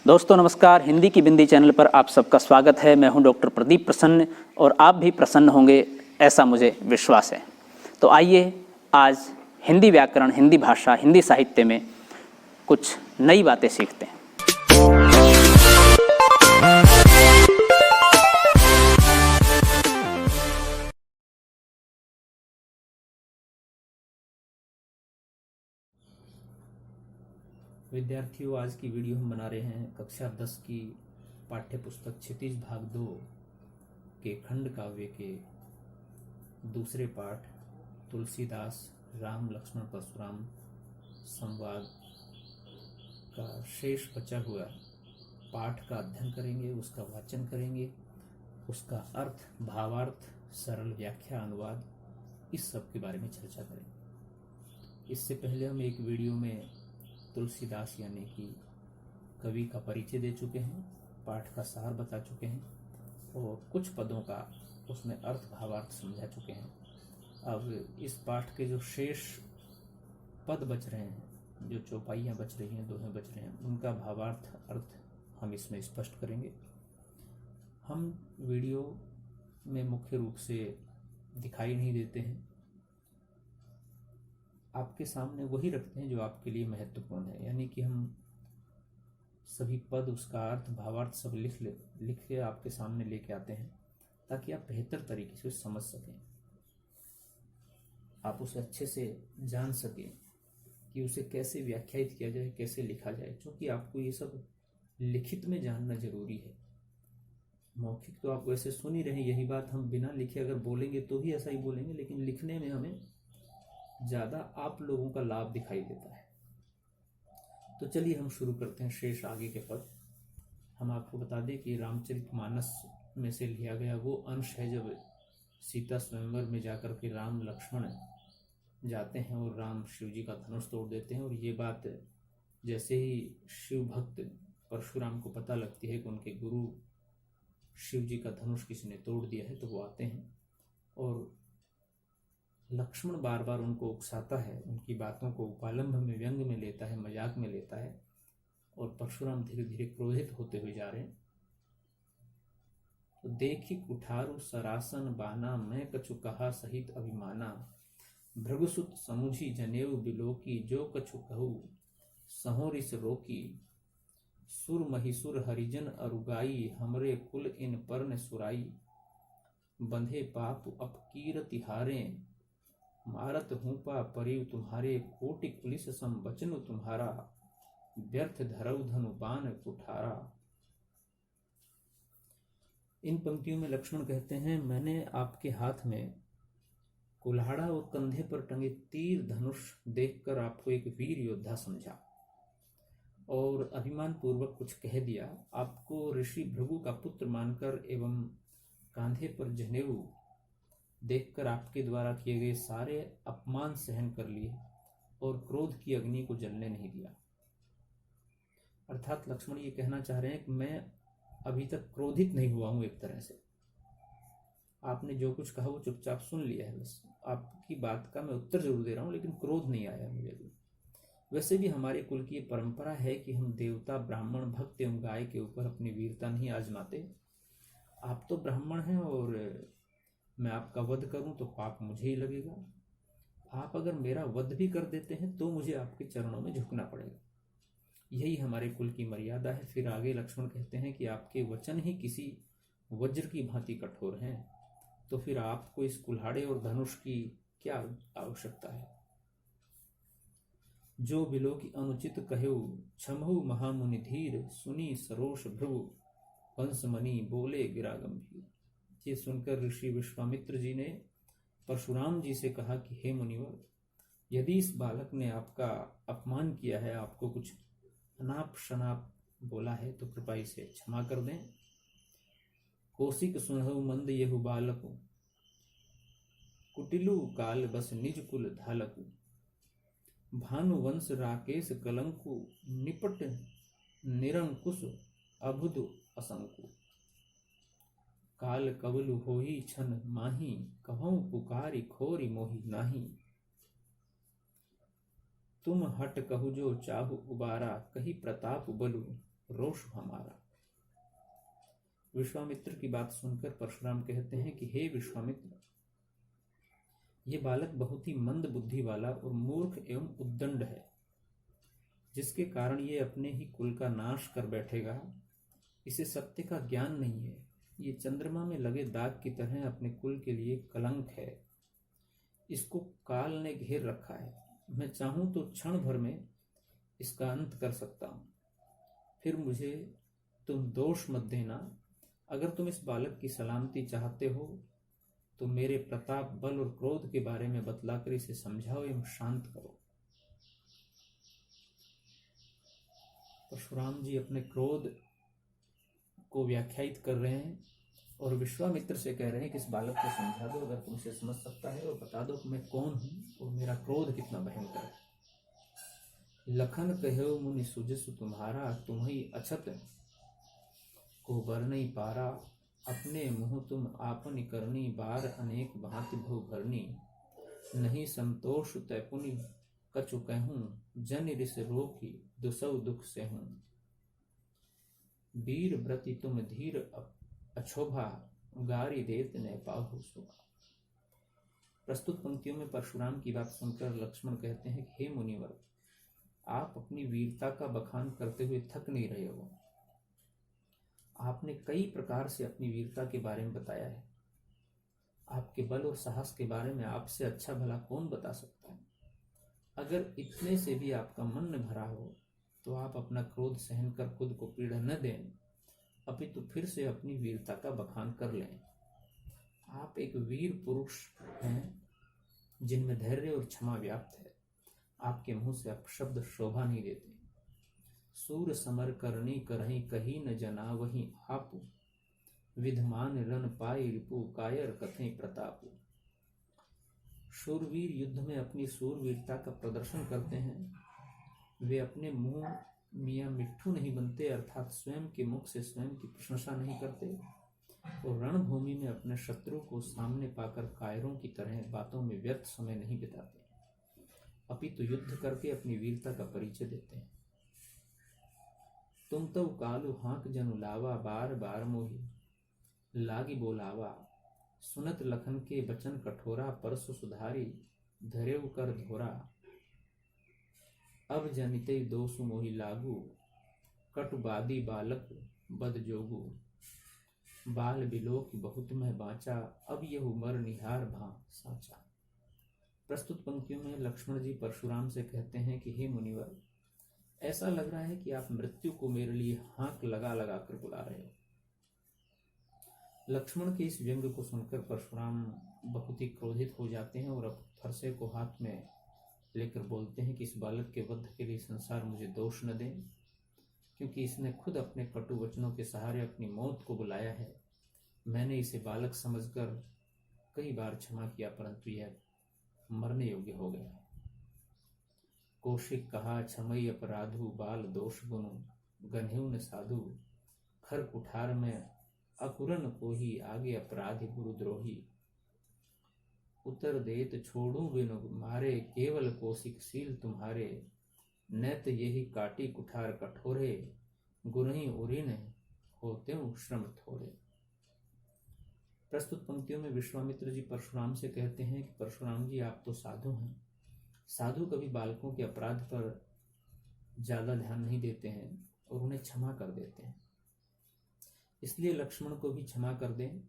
दोस्तों नमस्कार। हिंदी की बिंदी चैनल पर आप सबका स्वागत है। मैं हूं डॉक्टर प्रदीप प्रसन्न और आप भी प्रसन्न होंगे ऐसा मुझे विश्वास है। तो आइए आज हिंदी व्याकरण, हिंदी भाषा, हिंदी साहित्य में कुछ नई बातें सीखते हैं। विद्यार्थियों, आज की वीडियो हम बना रहे हैं कक्षा 10 की पाठ्य पुस्तक क्षितिज भाग 2 के खंड काव्य के दूसरे पाठ तुलसीदास राम लक्ष्मण परशुराम संवाद का शेष बचा हुआ पाठ का अध्ययन करेंगे, उसका वाचन करेंगे, उसका अर्थ, भावार्थ, सरल व्याख्या, अनुवाद, इस सब के बारे में चर्चा करेंगे। इससे पहले हम एक वीडियो में तुलसीदास यानी कि कवि का परिचय दे चुके हैं, पाठ का सार बता चुके हैं और कुछ पदों का उसमें अर्थ भावार्थ समझा चुके हैं। अब इस पाठ के जो शेष पद बच रहे हैं, जो चौपाइयाँ बच रही हैं, दोहे बच रहे हैं, उनका भावार्थ अर्थ हम इसमें स्पष्ट करेंगे। हम वीडियो में मुख्य रूप से दिखाई नहीं देते हैं, आपके सामने वही रखते हैं जो आपके लिए महत्वपूर्ण है, यानी कि हम सभी पद, उसका अर्थ, भावार्थ सब लिख के आपके सामने लेके आते हैं ताकि आप बेहतर तरीके से समझ सकें, आप उसे अच्छे से जान सकें कि उसे कैसे व्याख्यायित किया जाए, कैसे लिखा जाए। क्योंकि आपको ये सब लिखित में जानना जरूरी है। मौखिक तो आप वैसे सुन ही रहे, यही बात हम बिना लिखे अगर बोलेंगे तो भी ऐसा ही बोलेंगे, लेकिन लिखने में हमें ज़्यादा आप लोगों का लाभ दिखाई देता है। तो चलिए हम शुरू करते हैं शेष आगे के पद। हम आपको बता दें कि रामचरितमानस में से लिया गया वो अंश है जब सीता स्वयंवर में जाकर के राम लक्ष्मण जाते हैं और राम शिव जी का धनुष तोड़ देते हैं। और ये बात जैसे ही शिव भक्त परशुराम को पता लगती है कि उनके गुरु शिव जी का धनुष किसी ने तोड़ दिया है, तो वो आते हैं और लक्ष्मण बार बार उनको उकसाता है, उनकी बातों को उपालंभ में, व्यंग में लेता है, मजाक में लेता है और परशुराम धीरे धीरे क्रोधित होते हुए जा रहे हैं। तो देखी कुठारु सरासन बाना, मैं कछु कहा सहित अभिमाना, भृगुसुत समुझी जनेऊ बिलोकी, जो कछु कहू सहोरिस रोकी, सुर महिसुर हरिजन अरुगाई, हमरे कुल इन पर्ण सुराई, बंधे पाप अपकीर तिहारे, मारत हूँ पा परिव तुम्हारे, कोटि पुलिस सम बचनु तुम्हारा, व्यर्थ धरऊ धनु बाण कुठारा। इन पंक्तियों में लक्ष्मण कहते हैं, मैंने आपके हाथ में कुल्हाड़ा और कंधे पर टंगे तीर धनुष देखकर आपको एक वीर योद्धा समझा और अभिमान पूर्वक कुछ कह दिया। आपको ऋषि भृगु का पुत्र मानकर एवं कांधे पर जनेऊ देखकर आपके द्वारा किए गए सारे अपमान सहन कर लिए और क्रोध की अग्नि को जलने नहीं दिया। अर्थात लक्ष्मण ये कहना चाह रहे हैं कि मैं अभी तक क्रोधित नहीं हुआ हूं। एक तरह से आपने जो कुछ कहा वो चुपचाप सुन लिया है, बस आपकी बात का मैं उत्तर जरूर दे रहा हूं, लेकिन क्रोध नहीं आया मुझे भी। वैसे भी हमारे कुल की परंपरा है कि हम देवता, ब्राह्मण, भक्त एवं गाय के ऊपर अपनी वीरता नहीं आजमाते। आप तो ब्राह्मण हैं और मैं आपका वध करूं तो पाप मुझे ही लगेगा। आप अगर मेरा वध भी कर देते हैं तो मुझे आपके चरणों में झुकना पड़ेगा। यही हमारे कुल की मर्यादा है। फिर आगे लक्ष्मण कहते हैं कि आपके वचन ही किसी वज्र की भांति कठोर हैं, तो फिर आपको इस कुल्हाड़े और धनुष की क्या आवश्यकता है। जो बिलो की अनुचित कहो, क्षमहु महामुनि धीर, सुनी सरोष भृगु वंशमणि, बोले गिरा गंभीर। ये सुनकर ऋषि विश्वामित्र जी ने परशुराम जी से कहा कि हे मुनिवर, यदि इस बालक ने आपका अपमान किया है, आपको कुछ अनाप शनाप बोला है, तो कृपा इसे क्षमा कर दें। कौशिक सुनहु मंद यहु बालकु, कुटिलु काल बस निज कुल धालकु, भानु वंश राकेश कलंकु, निपट निरंकुश अभुद असंकु, काल कवलु होही छन माही, कहूँ पुकारी खोरी मोही नाही, तुम हट कहु जो चाहु उबारा, कही प्रताप बलु रोष हमारा। विश्वामित्र की बात सुनकर परशुराम कहते हैं कि हे विश्वामित्र, ये बालक बहुत ही मंद बुद्धि वाला और मूर्ख एवं उद्दंड है, जिसके कारण ये अपने ही कुल का नाश कर बैठेगा। इसे सत्य का ज्ञान नहीं है। ये चंद्रमा में लगे दाग की तरह अपने कुल के लिए कलंक है। इसको काल ने घेर रखा है। मैं चाहूं तो क्षण भर में इसका अंत कर सकता हूं। फिर मुझे तुम दोष मत देना। अगर तुम इस बालक की सलामती चाहते हो तो मेरे प्रताप, बल और क्रोध के बारे में बतलाकर इसे समझाओ एवं शांत करो। परशुराम जी अपने क्रोध को व्याख्यायित कर रहे हैं और विश्वामित्र से कह रहे हैं कि इस बालक को समझा दो, अगर तुम इसे समझ सकता है, और बता दो कि मैं कौन हूं और मेरा क्रोध कितना भयंकर है। लखन कहो मुनि सुजसु तुम्हारा, तुम्ही अछत को बर नहीं पारा। अपने मुँह तुम आपन करनी, बार अनेक भांति भव भरनी। नहीं संतोष तय पुनि कछु कहूं, जन ऋष रोकी दुसौ दुख से हूं। वीर व्रति तुम धीर अछोभा, गारी देत न पाहु शोभा। प्रस्तुत पंक्तियों में परशुराम की बात सुनकर लक्ष्मण कहते हैं कि हे मुनिवर, आप अपनी वीरता का बखान करते हुए थक नहीं रहे हो। आपने कई प्रकार से अपनी वीरता के बारे में बताया है। आपके बल और साहस के बारे में आपसे अच्छा भला कौन बता सकता है। अगर इतने से भी आपका मन न भरा हो तो आप अपना क्रोध सहन कर खुद को पीड़ा न दें, अपितु फिर से अपनी वीरता का बखान कर लें। आप एक वीर पुरुष हैं जिनमें धैर्य और क्षमा व्याप्त है। आपके मुंह से अपशब्द शोभा नहीं देते। सूर समर करनी करही कही न जना, वही आप विधमान रण पाई रिपु, कायर कथें प्रताप। शूरवीर युद्ध में अपनी शूरवीरता का प्रदर्शन करते हैं। वे अपने मुंह मियाँ मिट्ठू नहीं बनते, अर्थात स्वयं के मुख से स्वयं की प्रशंसा नहीं करते, और रणभूमि में अपने शत्रु को सामने पाकर कायरों की तरह बातों में व्यर्थ समय नहीं बिताते, अपितु युद्ध करके अपनी वीरता का परिचय देते हैं। तुम तो कालू हाक जनु लावा, बार बार मोही लागी बोलावा। सुनत लखन के बचन कठोरा, परसु सुधारी धरेव कर धोरा। अब जनिते दोषु मोहि लागू, कटुबादी बालक बद जोगू। बाल बिलोक बहुत में बाँचा, अब यह उमर निहार भा साचा। प्रस्तुत पंक्तियों में लक्ष्मण जी परशुराम से कहते हैं कि हे मुनिवर, ऐसा लग रहा है कि आप मृत्यु को मेरे लिए हाक लगा लगा कर बुला रहे हो। लक्ष्मण के इस व्यंग को सुनकर परशुराम बहुत ही क्रोधित हो जाते हैं और अब फरसे को हाथ में लेकर बोलते हैं कि इस बालक के वध के लिए संसार मुझे दोष न दे, क्योंकि इसने खुद अपने कटु वचनों के सहारे अपनी मौत को बुलाया है। मैंने इसे बालक समझकर कई बार क्षमा किया, परंतु यह मरने योग्य हो गया है। कौशिक कहा क्षमई अपराधु, बाल दोष गुनु गन्हेउ न साधु। खर कुठार में अकुरन को ही, आगे अपराधी गुरुद्रोही। उतर देत छोड़ू बिनु मारे, केवल कौशिक शील तुम्हारे। नैत यही काटी कुठार कठोरे, गुरही उरिन होते श्रम थोड़े। प्रस्तुत पंक्तियों में विश्वामित्र जी परशुराम से कहते हैं कि परशुराम जी, आप तो साधु हैं। साधु कभी बालकों के अपराध पर ज्यादा ध्यान नहीं देते हैं और उन्हें क्षमा कर देते हैं, इसलिए लक्ष्मण को भी क्षमा कर दें।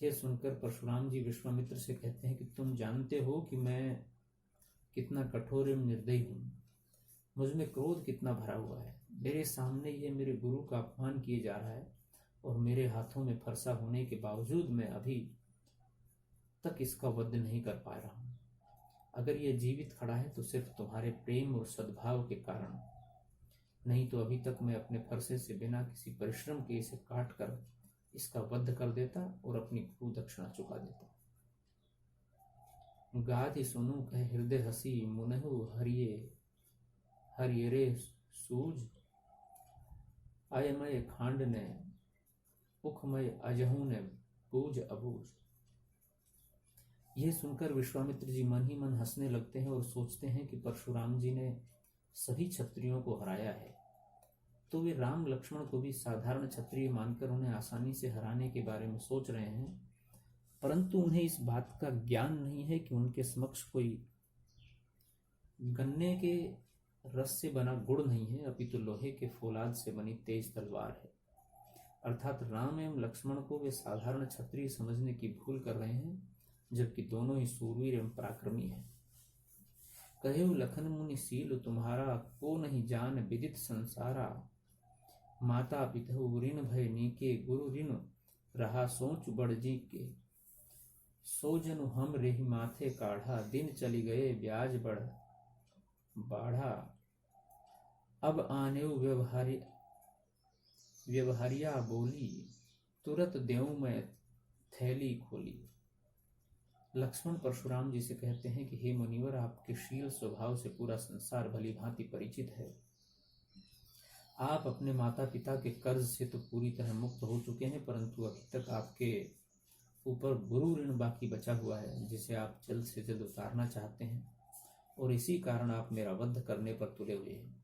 यह सुनकर परशुराम जी विश्वामित्र से कहते हैं कि तुम जानते हो कि मैं कितना कठोर एवं निर्दयी हूं, मुझ में क्रोध कितना भरा हुआ है। मेरे सामने ये मेरे गुरु का अपमान किए जा रहा है और मेरे हाथों में फरसा होने के बावजूद मैं अभी तक इसका वध नहीं कर पा रहा हूं। अगर यह जीवित खड़ा है तो सिर्फ तुम्हारे प्रेम और सद्भाव के कारण, नहीं तो अभी तक मैं अपने फरसे से बिना किसी परिश्रम के इसे काट कर इसका वध कर देता और अपनी गुरु दक्षिणा चुका देता। गाधि सुनु कह हृदय हसी, मुनहु हरिये हरियरे सूझ। अयमय खांड ने उखमय अजहू ने पूज अबूझ। यह सुनकर विश्वामित्र जी मन ही मन हंसने लगते हैं और सोचते हैं कि परशुराम जी ने सभी क्षत्रियों को हराया है, तो वे राम लक्ष्मण को भी साधारण क्षत्रिय मानकर उन्हें आसानी से हराने के बारे में सोच रहे हैं, परंतु उन्हें इस बात का ज्ञान नहीं है कि उनके समक्ष कोई गन्ने के रस से बना गुड़ नहीं है, अपितु लोहे के फौलाद से बनी तेज तलवार है। अर्थात राम एवं लक्ष्मण को वे साधारण क्षत्रिय समझने की भूल कर रहे हैं, जबकि दोनों ही सूरवीर एवं पराक्रमी हैं। कहेउ लखन मुनि सील तुम्हारा, को नहीं जान विदित संसारा। माता पितहु ऋण भय नीके, गुरु ऋण रहा सोच बड़ जी के। सो जनु हम रेहि माथे काढ़ा, दिन चली गए ब्याज बाढ़ा। अब आनेउ व्यवहारिया बोली, तुरत देऊं मैं थैली खोली। लक्ष्मण परशुराम जी से कहते हैं कि हे मुनिवर, आपके शील स्वभाव से पूरा संसार भली भांति परिचित है। आप अपने माता पिता के कर्ज से तो पूरी तरह मुक्त हो चुके हैं, परंतु अभी तक आपके ऊपर गुरु ऋण बाकी बचा हुआ है, जिसे आप जल्द से जल्द उतारना चाहते हैं, और इसी कारण आप मेरा वध करने पर तुले हुए हैं।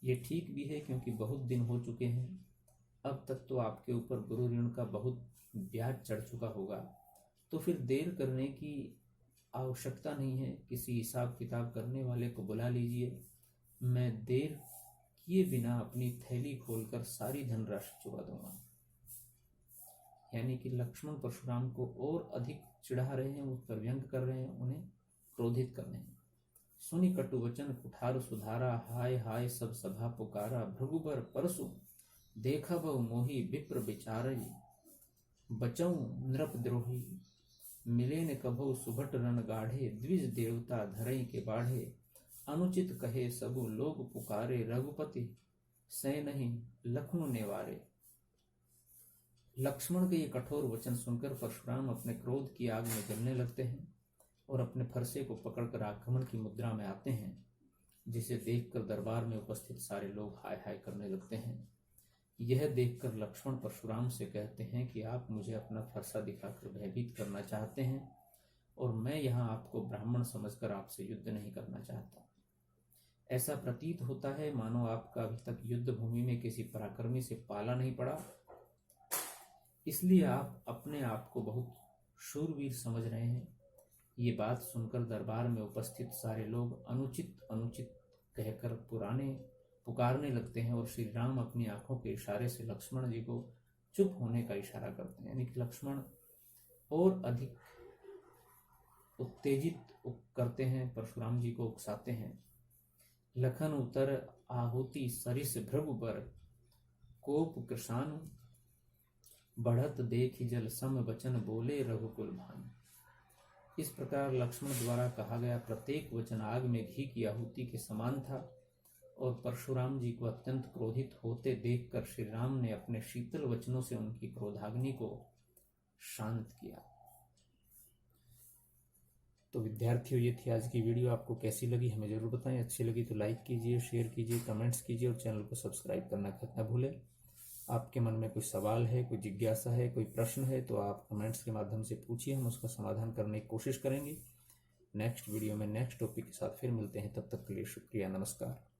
ये ठीक भी है, क्योंकि बहुत दिन हो चुके हैं। अब तक तो आपके ऊपर गुरु ऋण का बहुत ब्याज चढ़ चुका होगा, तो फिर देर करने की आवश्यकता नहीं है। किसी हिसाब किताब करने वाले को बुला लीजिए। मैं देर किए बिना अपनी थैली खोलकर सारी धनराशि चुका दूंगा। यानी कि लक्ष्मण परशुराम को और अधिक चिढ़ा रहे हैं, उस पर व्यंग कर रहे हैं, उन्हें क्रोधित कर रहे हैं। सुनि कटु वचन कुठार सुधारा, हाय हाय सब सभा पुकारा। भृगुबर परसु देखा बहु मोही, विप्र विचारई बचऊ नृप द्रोही। मिले न कभो सुभट रण गाढ़े, द्विज देवता धरई के बाढ़े। अनुचित कहे सबु लोग पुकारे, रघुपति सै नहीं लखनु नेवारे। लक्ष्मण के ये कठोर वचन सुनकर परशुराम अपने क्रोध की आग में जलने लगते हैं और अपने फरसे को पकड़कर आक्रमण की मुद्रा में आते हैं, जिसे देखकर दरबार में उपस्थित सारे लोग हाय हाय करने लगते हैं। यह देखकर लक्ष्मण परशुराम से कहते हैं कि आप मुझे अपना फरसा दिखाकर भयभीत करना चाहते हैं, और मैं यहाँ आपको ब्राह्मण समझकर आपसे युद्ध नहीं करना चाहता। ऐसा प्रतीत होता है मानो आपका अभी तक युद्ध भूमि में किसी पराक्रमी से पाला नहीं पड़ा, इसलिए आप अपने आप को बहुत शूरवीर समझ रहे हैं। ये बात सुनकर दरबार में उपस्थित सारे लोग अनुचित अनुचित कहकर पुकारने लगते हैं, और श्री राम अपनी आंखों के इशारे से लक्ष्मण जी को चुप होने का इशारा करते हैं। यानी कि लक्ष्मण और अधिक उत्तेजित करते हैं, परशुराम जी को उकसाते हैं। लखन उतर आहुति सरिस भृगुबर, कोप कृषानु बढ़त देख जल सम वचन बोले रघुकुल भानु। इस प्रकार लक्ष्मण द्वारा कहा गया प्रत्येक वचन आग में घी की आहुति के समान था, और परशुराम जी को अत्यंत क्रोधित होते देखकर श्री राम ने अपने शीतल वचनों से उनकी क्रोधाग्नि को शांत किया। तो विद्यार्थियों, ये थी आज की वीडियो। आपको कैसी लगी हमें जरूर बताएं। अच्छी लगी तो लाइक कीजिए, शेयर कीजिए, कमेंट्स कीजिए, और चैनल को सब्सक्राइब करना न भूलें। आपके मन में कोई सवाल है, कोई जिज्ञासा है, कोई प्रश्न है, तो आप कमेंट्स के माध्यम से पूछिए, हम उसका समाधान करने की कोशिश करेंगे। नेक्स्ट वीडियो में नेक्स्ट टॉपिक के साथ फिर मिलते हैं। तब तक के लिए शुक्रिया, नमस्कार।